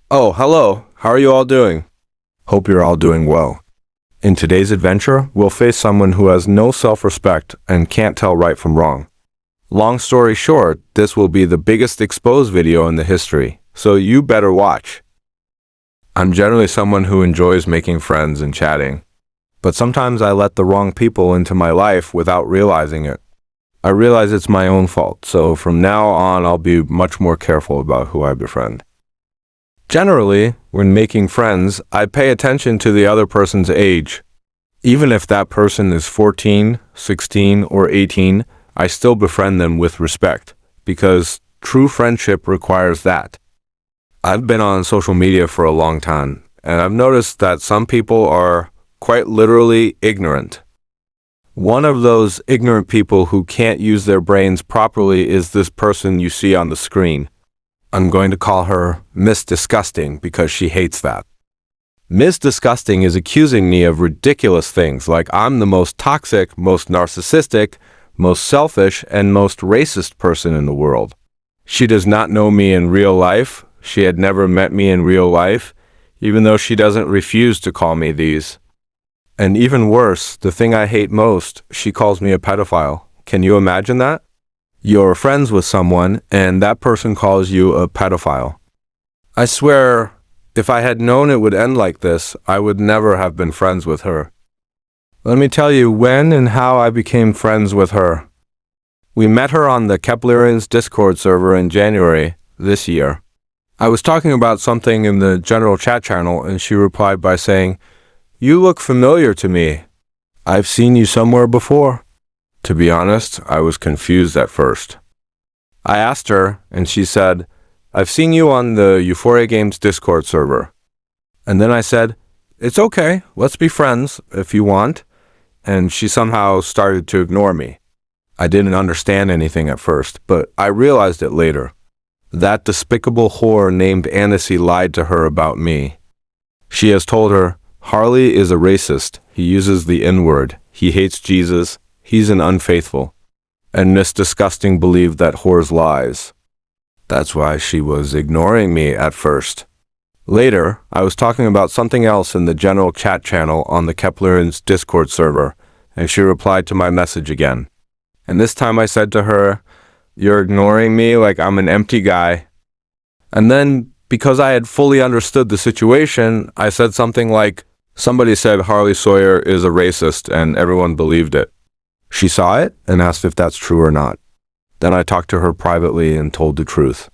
Oh, hello. How are you all doing? Hope you're all doing well. In today's adventure, we'll face someone who has no self-respect and can't tell right from wrong. Long story short, this will be the biggest exposed video in the history, so you better watch. I'm generally someone who enjoys making friends and chatting, but sometimes I let the wrong people into my life without realizing it. I realize it's my own fault, so from now on I'll be much more careful about who I befriend. Generally, when making friends, I pay attention to the other person's age. Even if that person is 14, 16, or 18, I still befriend them with respect, because true friendship requires that. I've been on social media for a long time, and I've noticed that some people are quite literally ignorant. One of those ignorant people who can't use their brains properly is this person you see on the screen. I'm going to call her Miss Disgusting because she hates that. Miss Disgusting is accusing me of ridiculous things like I'm the most toxic, most narcissistic, most selfish, and most racist person in the world. She does not know me in real life. She had never met me in real life, even though she doesn't refuse to call me these. And even worse, the thing I hate most, she calls me a pedophile. Can you imagine that? You're friends with someone, and that person calls you a pedophile. I swear, if I had known it would end like this, I would never have been friends with her. Let me tell you when and how I became friends with her. We met her on the Keplerians Discord server in January this year. I was talking about something in the general chat channel, and she replied by saying, "You look familiar to me. I've seen you somewhere before." To be honest, I was confused at first. I asked her, and she said, "I've seen you on the Euphoria Games Discord server." And then I said, "It's okay, let's be friends if you want." And she somehow started to ignore me. I didn't understand anything at first, but I realized it later. That despicable whore named Annecy lied to her about me. She has told her, "Harley is a racist. He uses the N-word. He hates Jesus. He's an unfaithful." And Miss Disgusting believed that whore's lies. That's why she was ignoring me at first. Later, I was talking about something else in the general chat channel on the Keplerians Discord server, and she replied to my message again. And this time I said to her, "You're ignoring me like I'm an empty guy." And then, because I had fully understood the situation, I said something like, "Somebody said Harley Sawyer is a racist," and everyone believed it. She saw it and asked if that's true or not. Then I talked to her privately and told the truth.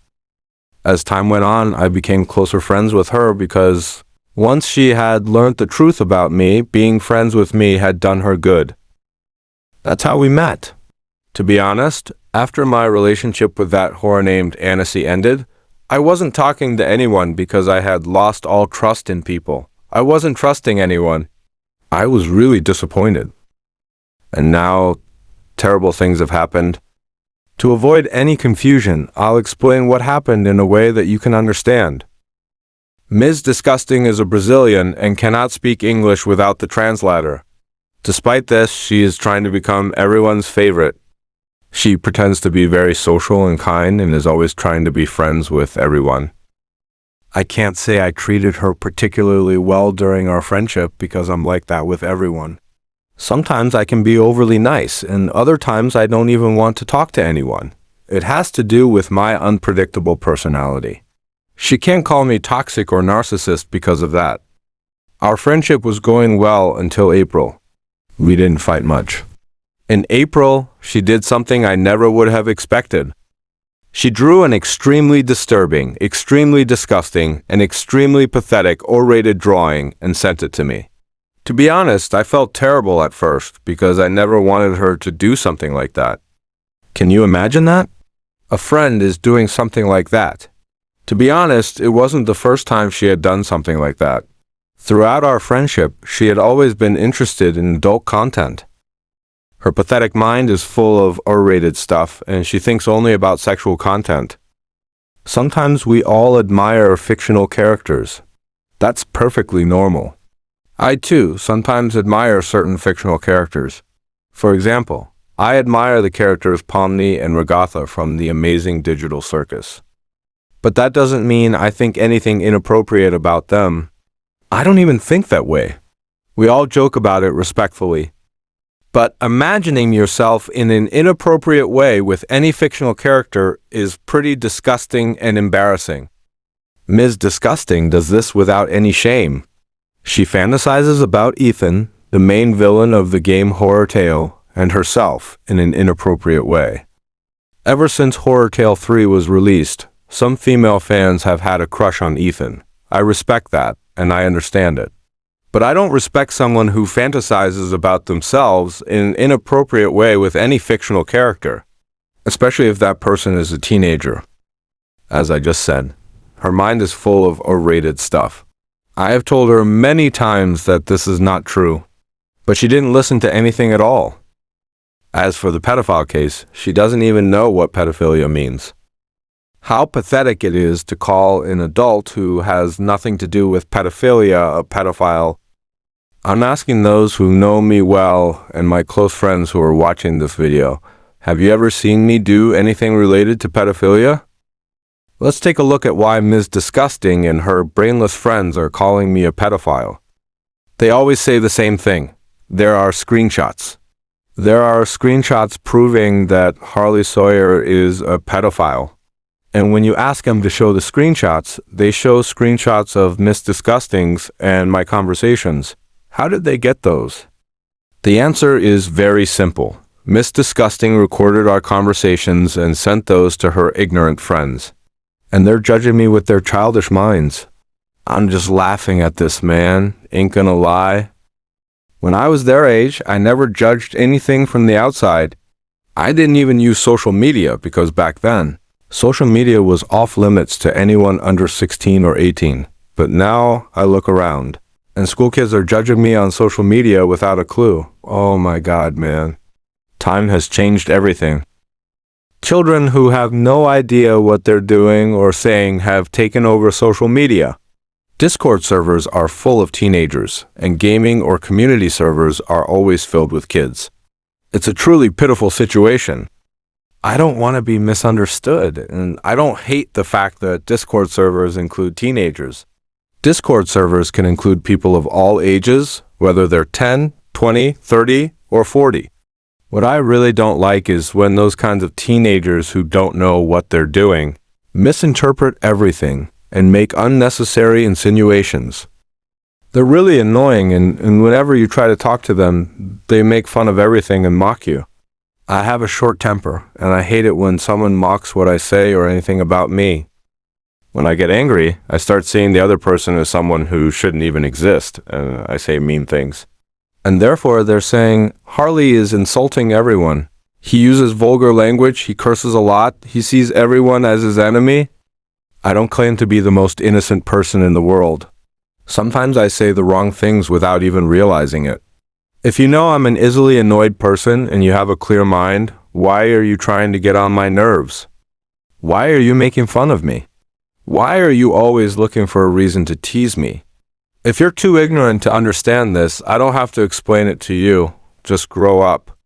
As time went on, I became closer friends with her because once she had learned the truth about me, being friends with me had done her good. That's how we met. To be honest, after my relationship with that whore named Annecy ended, I wasn't talking to anyone because I had lost all trust in people. I wasn't trusting anyone. I was really disappointed. And now, terrible things have happened. To avoid any confusion, I'll explain what happened in a way that you can understand. Ms. Disgusting is a Brazilian and cannot speak English without the translator. Despite this, she is trying to become everyone's favorite. She pretends to be very social and kind and is always trying to be friends with everyone. I can't say I treated her particularly well during our friendship because I'm like that with everyone. Sometimes I can be overly nice, and other times I don't even want to talk to anyone. It has to do with my unpredictable personality. She can't call me toxic or narcissist because of that. Our friendship was going well until April. We didn't fight much. In April, she did something I never would have expected. She drew an extremely disturbing, extremely disgusting, and extremely pathetic R-rated drawing and sent it to me. To be honest, I felt terrible at first because I never wanted her to do something like that. Can you imagine that? A friend is doing something like that. To be honest, it wasn't the first time she had done something like that. Throughout our friendship, she had always been interested in adult content. Her pathetic mind is full of R-rated stuff, and she thinks only about sexual content. Sometimes we all admire fictional characters. That's perfectly normal. I, too, sometimes admire certain fictional characters. For example, I admire the characters Pomni and Regatha from The Amazing Digital Circus. But that doesn't mean I think anything inappropriate about them. I don't even think that way. We all joke about it respectfully. But imagining yourself in an inappropriate way with any fictional character is pretty disgusting and embarrassing. Ms. Disgusting does this without any shame. She fantasizes about Ethan, the main villain of the game Horror Tale, and herself in an inappropriate way. Ever since Horror Tale 3 was released, some female fans have had a crush on Ethan. I respect that, and I understand it. But I don't respect someone who fantasizes about themselves in an inappropriate way with any fictional character, especially if that person is a teenager. As I just said, her mind is full of R-rated stuff. I have told her many times that this is not true, but she didn't listen to anything at all. As for the pedophile case, she doesn't even know what pedophilia means. How pathetic it is to call an adult who has nothing to do with pedophilia a pedophile. I'm asking those who know me well and my close friends who are watching this video, have you ever seen me do anything related to pedophilia? Let's take a look at why Ms. Disgusting and her brainless friends are calling me a pedophile. They always say the same thing. There are screenshots. There are screenshots proving that Harley Sawyer is a pedophile. And when you ask them to show the screenshots, they show screenshots of Miss Disgusting's and my conversations. How did they get those? The answer is very simple. Miss Disgusting recorded our conversations and sent those to her ignorant friends. And they're judging me with their childish minds. I'm just laughing at this, man. Ain't gonna lie. When I was their age, I never judged anything from the outside. I didn't even use social media because back then, social media was off limits to anyone under 16 or 18. But now I look around, and school kids are judging me on social media without a clue. Oh my God, man. Time has changed everything. Children who have no idea what they're doing or saying have taken over social media. Discord servers are full of teenagers, and gaming or community servers are always filled with kids. It's a truly pitiful situation. I don't want to be misunderstood, and I don't hate the fact that Discord servers include teenagers. Discord servers can include people of all ages, whether they're 10, 20, 30, or 40. What I really don't like is when those kinds of teenagers who don't know what they're doing misinterpret everything and make unnecessary insinuations. They're really annoying, and whenever you try to talk to them, they make fun of everything and mock you. I have a short temper, and I hate it when someone mocks what I say or anything about me. When I get angry, I start seeing the other person as someone who shouldn't even exist, and I say mean things. And therefore, they're saying, Harley is insulting everyone. He uses vulgar language, he curses a lot, he sees everyone as his enemy. I don't claim to be the most innocent person in the world. Sometimes I say the wrong things without even realizing it. If you know I'm an easily annoyed person and you have a clear mind, why are you trying to get on my nerves? Why are you making fun of me? Why are you always looking for a reason to tease me? If you're too ignorant to understand this, I don't have to explain it to you. Just grow up.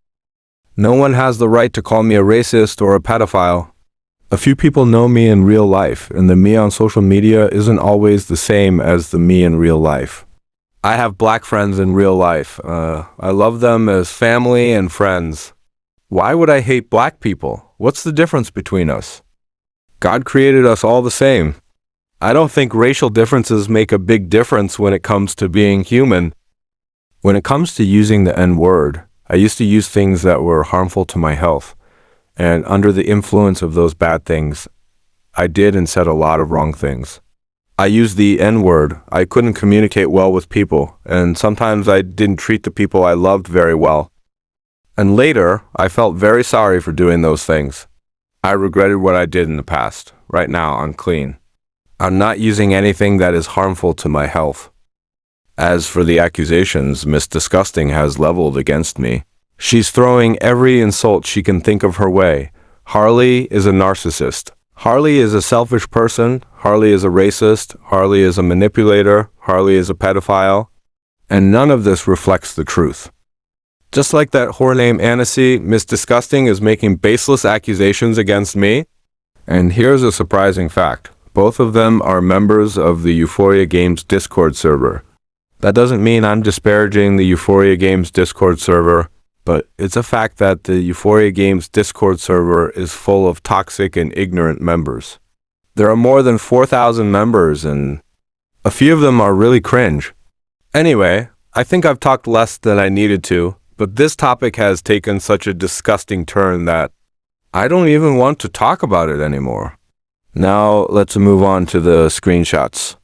No one has the right to call me a racist or a pedophile. A few people know me in real life, and the me on social media isn't always the same as the me in real life. I have black friends in real life. I love them as family and friends. Why would I hate black people? What's the difference between us? God created us all the same. I don't think racial differences make a big difference when it comes to being human. When it comes to using the N-word, I used to use things that were harmful to my health. And under the influence of those bad things, I did and said a lot of wrong things. I used the N-word. I couldn't communicate well with people, and sometimes I didn't treat the people I loved very well. And later, I felt very sorry for doing those things. I regretted what I did in the past. Right now, I'm clean. I'm not using anything that is harmful to my health. As for the accusations Miss Disgusting has leveled against me, she's throwing every insult she can think of her way. Harley is a narcissist. Harley is a selfish person. Harley is a racist. Harley is a manipulator. Harley is a pedophile. And none of this reflects the truth. Just like that whore named Annecy, Miss Disgusting is making baseless accusations against me. And here's a surprising fact. Both of them are members of the Euphoria Games Discord server. That doesn't mean I'm disparaging the Euphoria Games Discord server, but it's a fact that the Euphoria Games Discord server is full of toxic and ignorant members. There are more than 4,000 members, and a few of them are really cringe. Anyway, I think I've talked less than I needed to, but this topic has taken such a disgusting turn that I don't even want to talk about it anymore. Now, let's move on to the screenshots.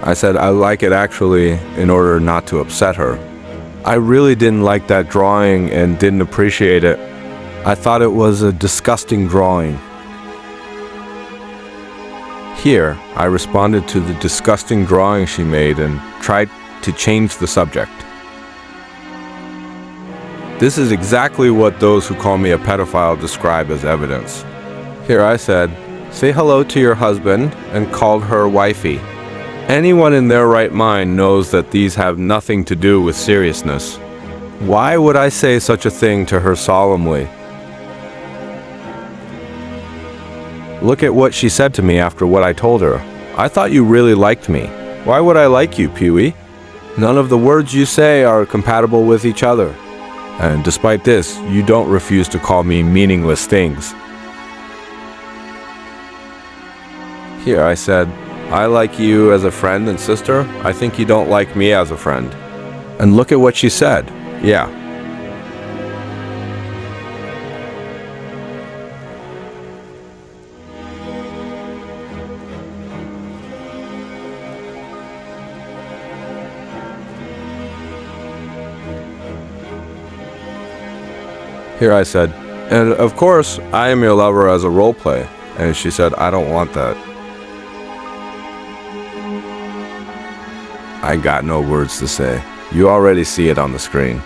I said I like it actually in order not to upset her. I really didn't like that drawing and didn't appreciate it. I thought it was a disgusting drawing. Here, I responded to the disgusting drawing she made and tried to change the subject. This is exactly what those who call me a pedophile describe as evidence. Here I said, say hello to your husband, and called her wifey. Anyone in their right mind knows that these have nothing to do with seriousness. Why would I say such a thing to her solemnly? Look at what she said to me after what I told her. I thought you really liked me. Why would I like you, Pee-wee? None of the words you say are compatible with each other. And despite this, you don't refuse to call me meaningless things. Here I said, I like you as a friend and sister. I think you don't like me as a friend. And look at what she said. Yeah. Here I said, and of course, I am your lover as a role play. And she said, I don't want that. I got no words to say. You already see it on the screen.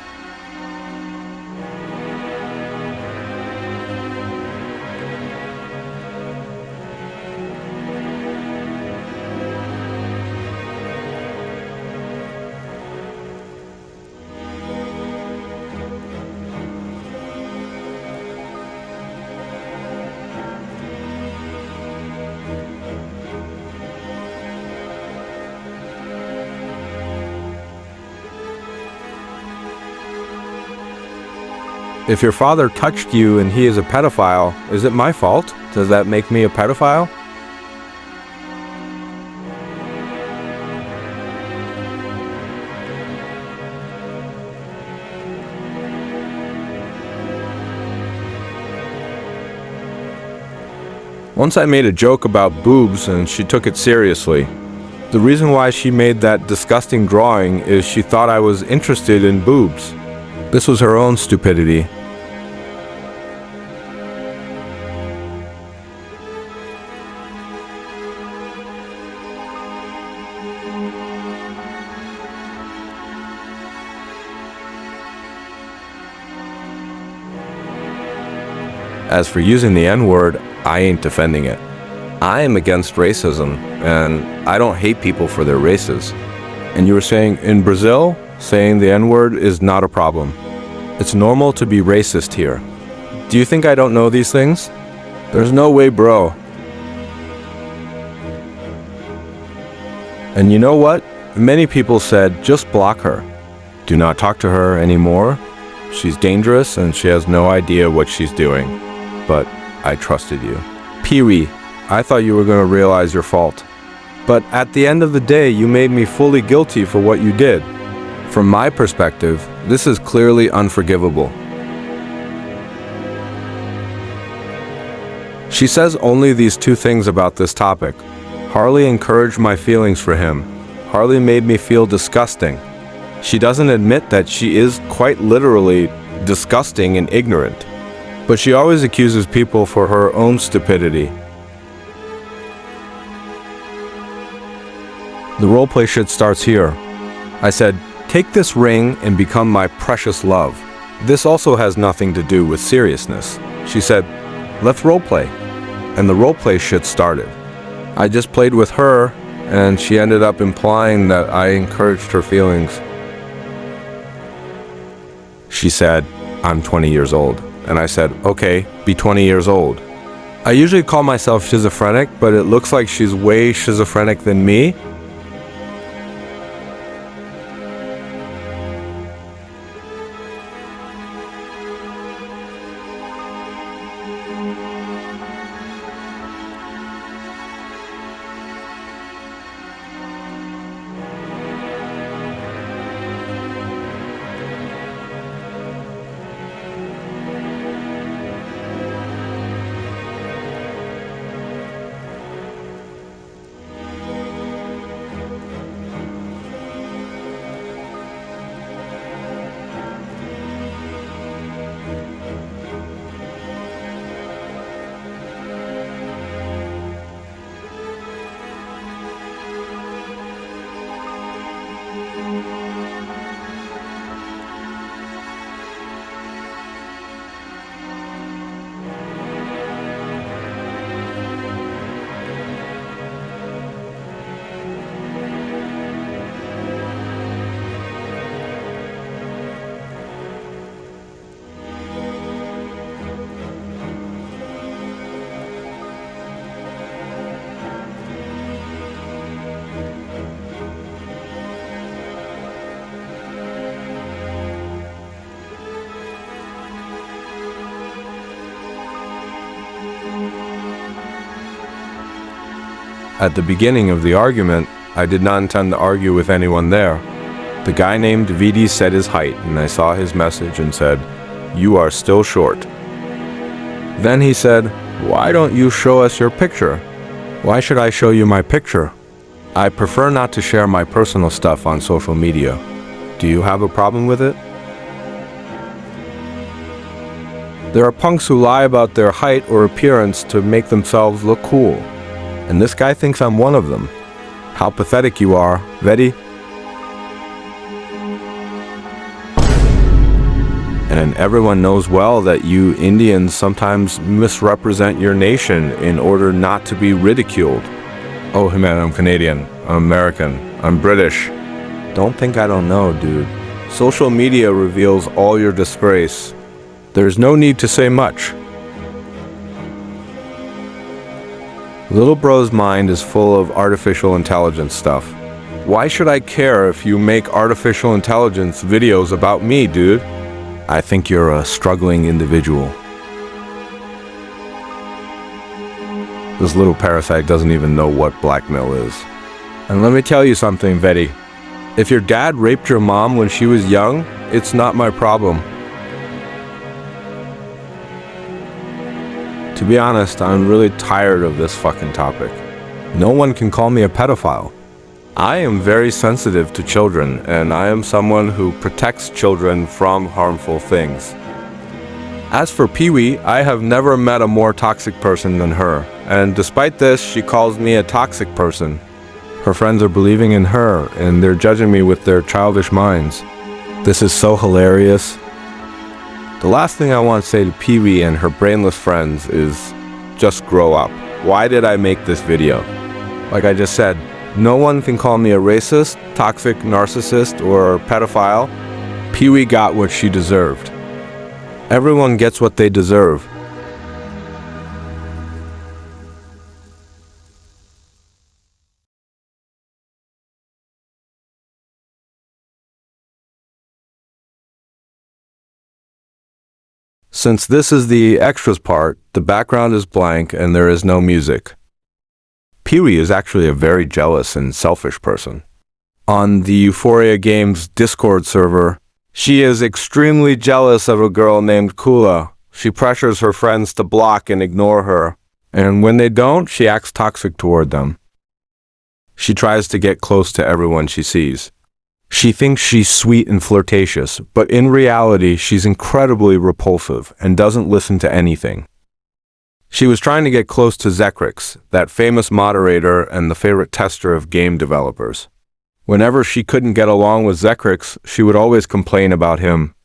If your father touched you and he is a pedophile, is it my fault? Does that make me a pedophile? Once I made a joke about boobs and she took it seriously. The reason why she made that disgusting drawing is she thought I was interested in boobs. This was her own stupidity. As for using the N-word, I ain't defending it. I am against racism, and I don't hate people for their races. And you were saying in Brazil, saying the N-word is not a problem. It's normal to be racist here. Do you think I don't know these things? There's no way, bro. And you know what? Many people said, just block her. Do not talk to her anymore. She's dangerous and she has no idea what she's doing. But I trusted you. Pee-wee, I thought you were going to realize your fault. But at the end of the day, you made me fully guilty for what you did. From my perspective, this is clearly unforgivable. She says only these two things about this topic. Harley encouraged my feelings for him. Harley made me feel disgusting. She doesn't admit that she is quite literally disgusting and ignorant. But she always accuses people for her own stupidity. The roleplay shit starts here. I said, take this ring and become my precious love. This also has nothing to do with seriousness. She said, let's roleplay. And the roleplay shit started. I just played with her, and she ended up implying that I encouraged her feelings. She said, I'm 20 years old. And I said, okay, be 20 years old. I usually call myself schizophrenic, but it looks like she's way schizophrenic than me. At the beginning of the argument, I did not intend to argue with anyone there. The guy named Vidi said his height, and I saw his message and said, "You are still short." Then he said, "Why don't you show us your picture?" "Why should I show you my picture? I prefer not to share my personal stuff on social media. Do you have a problem with it?" There are punks who lie about their height or appearance to make themselves look cool. And this guy thinks I'm one of them. How pathetic you are, Vedi. And everyone knows well that you Indians sometimes misrepresent your nation in order not to be ridiculed. Oh, hey man, I'm Canadian, I'm American, I'm British. Don't think I don't know, dude. Social media reveals all your disgrace. There's no need to say much. Little bro's mind is full of artificial intelligence stuff. Why should I care if you make artificial intelligence videos about me, dude? I think you're a struggling individual. This little parasite doesn't even know what blackmail is. And let me tell you something, Betty. If your dad raped your mom when she was young, it's not my problem. To be honest, I'm really tired of this fucking topic. No one can call me a pedophile. I am very sensitive to children, and I am someone who protects children from harmful things. As for Pee-wee, I have never met a more toxic person than her, and despite this, she calls me a toxic person. Her friends are believing in her, and they're judging me with their childish minds. This is so hilarious. The last thing I want to say to Pee-wee and her brainless friends is, just grow up. Why did I make this video? Like I just said, no one can call me a racist, toxic narcissist, or pedophile. Pee-wee got what she deserved. Everyone gets what they deserve. Since this is the extras part, the background is blank and there is no music. Pee-wee is actually a very jealous and selfish person. On the Euphoria Games Discord server, she is extremely jealous of a girl named Kula. She pressures her friends to block and ignore her, and when they don't, she acts toxic toward them. She tries to get close to everyone she sees. She thinks she's sweet and flirtatious, but in reality, she's incredibly repulsive and doesn't listen to anything. She was trying to get close to Zekrix, that famous moderator and the favorite tester of game developers. Whenever she couldn't get along with Zekrix, she would always complain about him.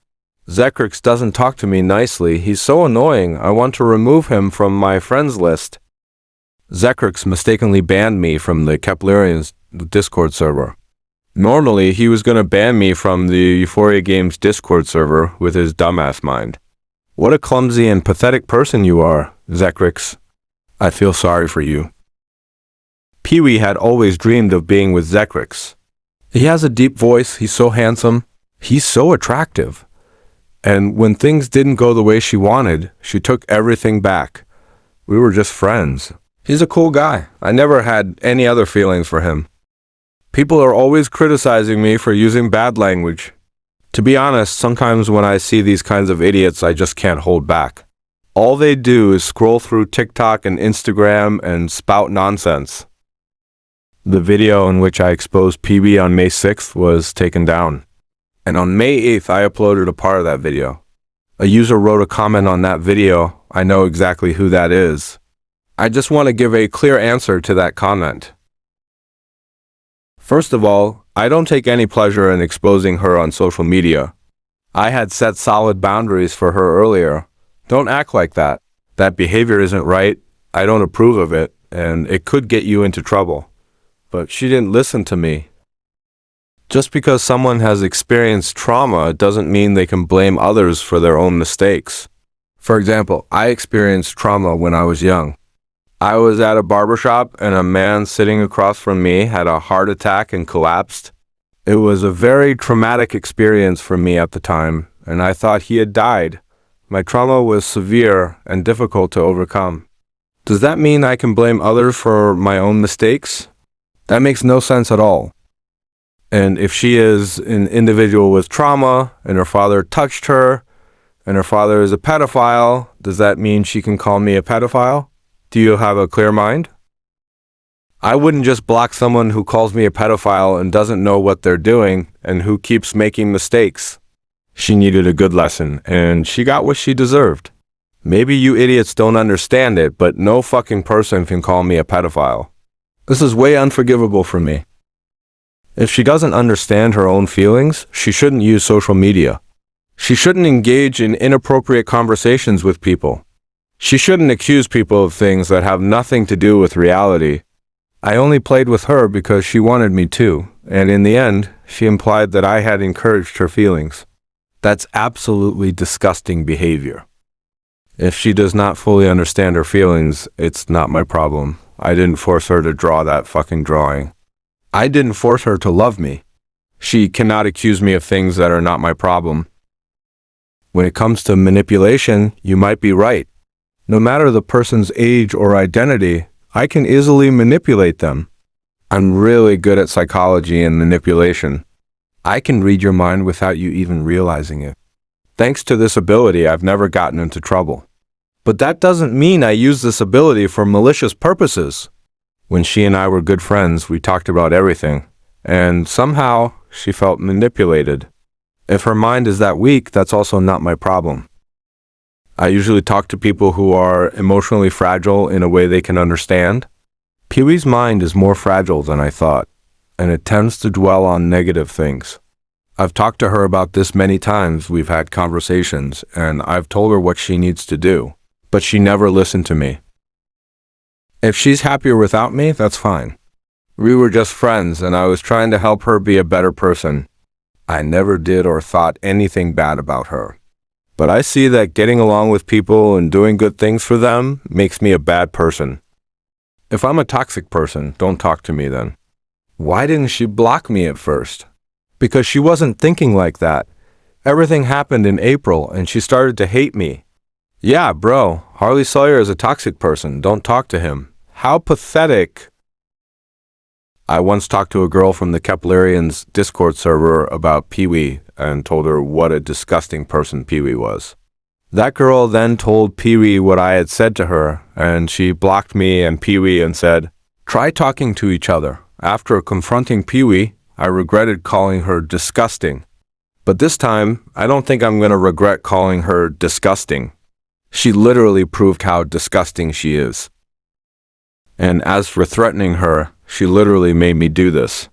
Zekrix doesn't talk to me nicely. He's so annoying. I want to remove him from my friends list. Zekrix mistakenly banned me from the Keplerians Discord server. Normally, he was going to ban me from the Euphoria Games Discord server with his dumbass mind. What a clumsy and pathetic person you are, Zekrix. I feel sorry for you. Pee-wee had always dreamed of being with Zekrix. He has a deep voice, he's so handsome, he's so attractive. And when things didn't go the way she wanted, she took everything back. We were just friends. He's a cool guy. I never had any other feelings for him. People are always criticizing me for using bad language. To be honest, sometimes when I see these kinds of idiots, I just can't hold back. All they do is scroll through TikTok and Instagram and spout nonsense. The video in which I exposed Pee-wee on May 6th was taken down. And on May 8th, I uploaded a part of that video. A user wrote a comment on that video. I know exactly who that is. I just want to give a clear answer to that comment. First of all, I don't take any pleasure in exposing her on social media. I had set solid boundaries for her earlier. Don't act like that. That behavior isn't right. I don't approve of it, and it could get you into trouble. But she didn't listen to me. Just because someone has experienced trauma doesn't mean they can blame others for their own mistakes. For example, I experienced trauma when I was young. I was at a barbershop and a man sitting across from me had a heart attack and collapsed. It was a very traumatic experience for me at the time, and I thought he had died. My trauma was severe and difficult to overcome. Does that mean I can blame others for my own mistakes? That makes no sense at all. And if she is an individual with trauma and her father touched her and her father is a pedophile, does that mean she can call me a pedophile? Do you have a clear mind? I wouldn't just block someone who calls me a pedophile and doesn't know what they're doing and who keeps making mistakes. She needed a good lesson, and she got what she deserved. Maybe you idiots don't understand it, but no fucking person can call me a pedophile. This is way unforgivable for me. If she doesn't understand her own feelings, she shouldn't use social media. She shouldn't engage in inappropriate conversations with people. She shouldn't accuse people of things that have nothing to do with reality. I only played with her because she wanted me to, and in the end, she implied that I had encouraged her feelings. That's absolutely disgusting behavior. If she does not fully understand her feelings, it's not my problem. I didn't force her to draw that fucking drawing. I didn't force her to love me. She cannot accuse me of things that are not my problem. When it comes to manipulation, you might be right. No matter the person's age or identity, I can easily manipulate them. I'm really good at psychology and manipulation. I can read your mind without you even realizing it. Thanks to this ability, I've never gotten into trouble. But that doesn't mean I use this ability for malicious purposes. When she and I were good friends, we talked about everything, and somehow she felt manipulated. If her mind is that weak, that's also not my problem. I usually talk to people who are emotionally fragile in a way they can understand. Pee-wee's mind is more fragile than I thought, and it tends to dwell on negative things. I've talked to her about this many times. We've had conversations, and I've told her what she needs to do, but she never listened to me. If she's happier without me, that's fine. We were just friends, and I was trying to help her be a better person. I never did or thought anything bad about her. But I see that getting along with people and doing good things for them makes me a bad person. If I'm a toxic person, don't talk to me then. Why didn't she block me at first? Because she wasn't thinking like that. Everything happened in April, and she started to hate me. Yeah, bro, Harley Sawyer is a toxic person. Don't talk to him. How pathetic. I once talked to a girl from the Keplerians' Discord server about Pee-wee and told her what a disgusting person Pee-wee was. That girl then told Pee-wee what I had said to her, and she blocked me and Pee-wee and said, "Try talking to each other." After confronting Pee-wee, I regretted calling her disgusting. But this time, I don't think I'm going to regret calling her disgusting. She literally proved how disgusting she is. And as for threatening her, she literally made me do this.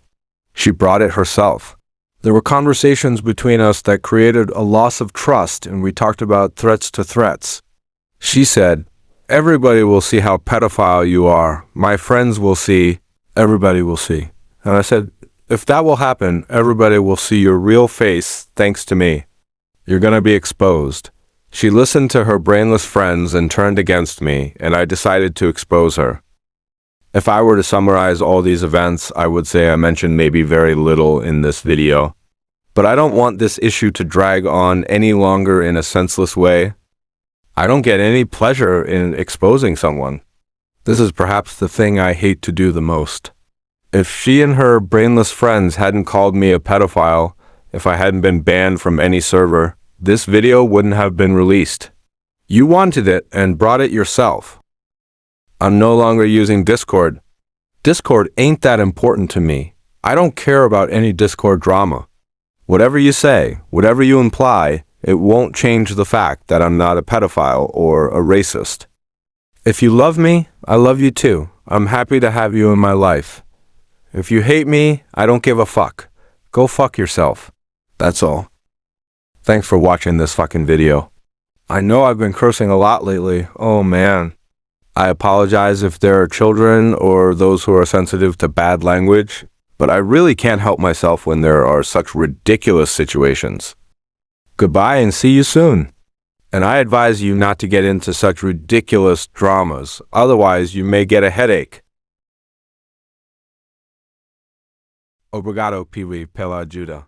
She brought it herself. There were conversations between us that created a loss of trust, and we talked about threats to threats. She said, "Everybody will see how pedophile you are. My friends will see. Everybody will see." And I said, "If that will happen, everybody will see your real face thanks to me. You're going to be exposed." She listened to her brainless friends and turned against me, and I decided to expose her. If I were to summarize all these events, I would say I mentioned maybe very little in this video. But I don't want this issue to drag on any longer in a senseless way. I don't get any pleasure in exposing someone. This is perhaps the thing I hate to do the most. If she and her brainless friends hadn't called me a pedophile, if I hadn't been banned from any server, this video wouldn't have been released. You wanted it and brought it yourself. I'm no longer using Discord. Discord ain't that important to me. I don't care about any Discord drama. Whatever you say, whatever you imply, it won't change the fact that I'm not a pedophile or a racist. If you love me, I love you too. I'm happy to have you in my life. If you hate me, I don't give a fuck. Go fuck yourself. That's all. Thanks for watching this fucking video. I know I've been cursing a lot lately. Oh man. I apologize if there are children or those who are sensitive to bad language, but I really can't help myself when there are such ridiculous situations. Goodbye and see you soon. And I advise you not to get into such ridiculous dramas, otherwise you may get a headache. Obrigado, Pee-wee, pela ajuda.